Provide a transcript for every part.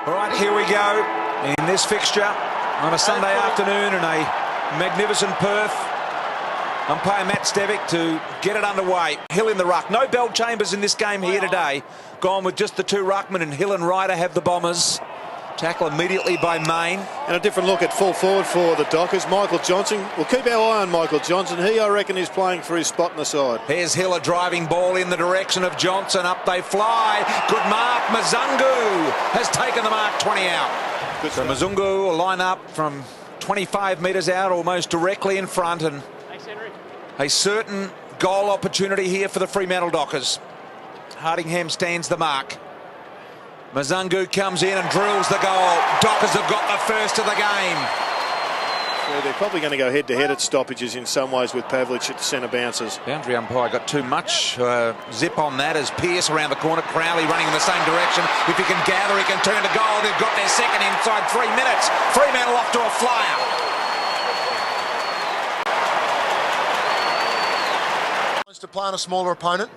Right, here we go in this fixture on a Sunday afternoon in a magnificent Perth. Umpire Matt Stevic to get it underway. Hill in the ruck. No bell chambers in this game here today. Gone with just the two ruckmen, and Hill and Ryder have the Bombers. Tackle immediately by Main. And a different look at full forward for the Dockers. Michael Johnson. We'll keep our eye on Michael Johnson. He, I reckon, is playing for his spot in the side. Here's Hill, a driving ball in the direction of Johnson. Up they fly. Good mark. Mazungu has taken the mark 20 out. Good so stuff. Mazungu will line up from 25 metres out, almost directly in front. And a certain goal opportunity here for the Fremantle Dockers. Hardingham stands the mark. Mazungu comes in and drills the goal. Dockers have got the first of the game. So they're probably going to go head-to-head at stoppages in some ways with Pavlich at the centre bounces. Boundary umpire got too much zip on that as Pearce around the corner. Crowley running in the same direction. If he can gather, he can turn to goal. They've got their second inside 3 minutes. Fremantle off to a flyer. To play on a smaller opponent.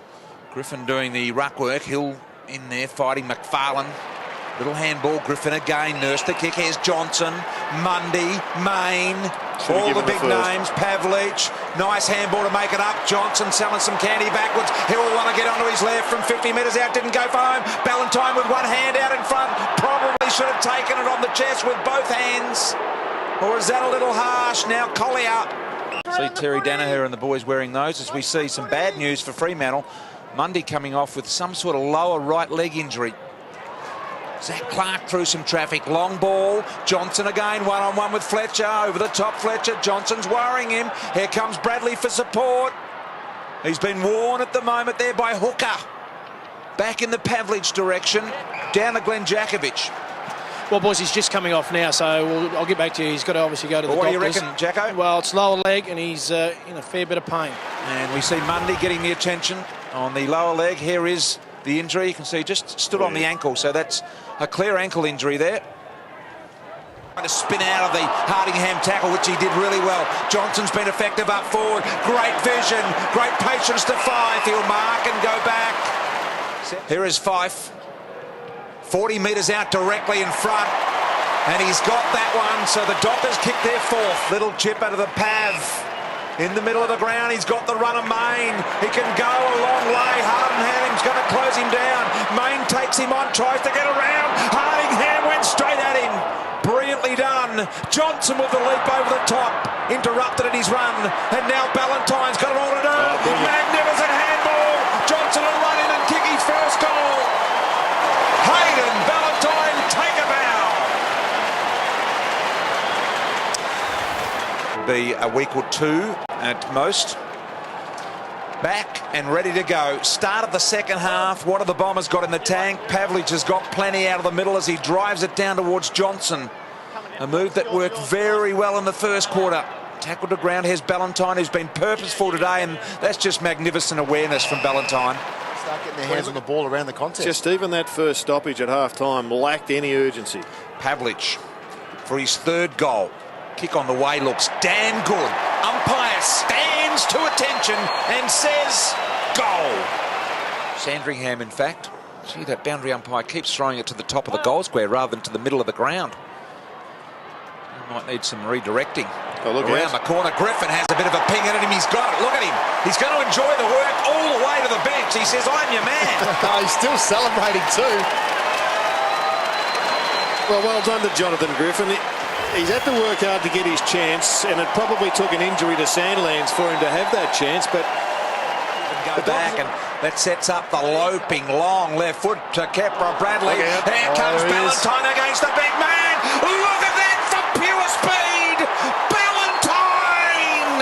Griffin doing the ruck work. Hill in there fighting McFarlane. Little handball. Griffin again. Nurse the kick. Here's Johnson. Mundy. Main. All the big names. Pavlich. Nice handball to make it up. Johnson selling some candy backwards. Hill will want to get onto his left from 50 metres out. Didn't go for home. Ballantyne with one hand out in front. Probably should have taken it on the chest with both hands. Or is that a little harsh? Now Collier. See Terry Danaher and the boys wearing those as we see some bad news for Fremantle. Mundy coming off with some sort of lower right leg injury. Zach Clark through some traffic. Long ball. Johnson again, one-on-one with Fletcher. Over the top, Fletcher. Johnson's worrying him. Here comes Bradley for support. He's been worn at the moment there by Hooker. Back in the Pavlich direction. Down to Glenn Jakovic. Well, boys, he's just coming off now, so I'll get back to you. He's got to obviously go to the What do doctors. you reckon, Jacko? Well, it's lower leg, and he's in a fair bit of pain. And we see Mundy getting the attention on the lower leg. Here is the injury. You can see just stood on the ankle, so that's a clear ankle injury there. Trying to spin out of the Hardingham tackle, which he did really well. Johnson's been effective up forward. Great vision, great patience to Fife. He'll mark and go back. Here is Fife. 40 metres out directly in front. And he's got that one, so the Dockers kick their fourth. Little chip out of the Pav. In the middle of the ground, he's got the run of Main. He can go a long way. Hardingham's going to close him down. Main takes him on, tries to get around. Hardingham went straight at him. Brilliantly done. Johnson with the leap over the top. Interrupted at his run. And now Ballantyne's got it all to do. Magnificent handball. Johnson will run in and kick his first goal. Hayden Ballantyne, take a bow. Be a week or two at most. Back and ready to go. Start of the second half. What have the Bombers got in the tank? Pavlich has got plenty out of the middle as he drives it down towards Johnson. A move that worked very well in the first quarter. Tackled to ground. Here's Ballantyne, who's been purposeful today, and that's just magnificent awareness from Ballantyne. Start getting their hands on the ball around the contest. Just even that first stoppage at half-time lacked any urgency. Pavlich for his third goal. Kick on the way looks damn good. Umpire stands to attention and says goal. Sandringham, in fact. Gee, that boundary umpire keeps throwing it to the top of the goal square rather than to the middle of the ground. He might need some redirecting. Oh, look around the corner. Griffin has a bit of a ping at him. He's got it. Look at him. He's going to enjoy the work all the way to the bench. He says, I'm your man. He's still celebrating too. Well done to Jonathan Griffin. He's had to work hard to get his chance, and it probably took an injury to Sandlands for him to have that chance, but go back, and that sets up the loping long left foot to Kepra Bradley. Here comes Ballantyne against the big man. Look at that for pure speed. Ballantyne.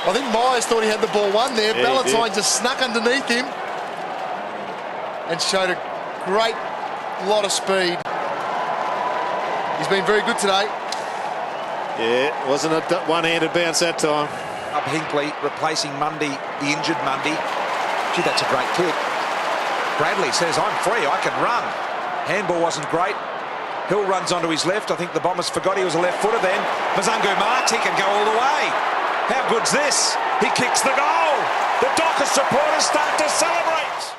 I think Myers thought he had the ball won there. Yeah, Ballantyne just snuck underneath him and showed a great lot of speed. He's been very good today. yeah, wasn't a one-handed bounce that time. Up Hinkley, replacing Mundy, the injured Mundy. Gee, that's a great kick. Bradley says, I'm free, I can run. Handball wasn't great. Hill runs onto his left. I think the Bombers forgot he was a left footer then. Mazungu marks, he can go all the way. How good's this? He kicks the goal. The Dockers supporters start to celebrate.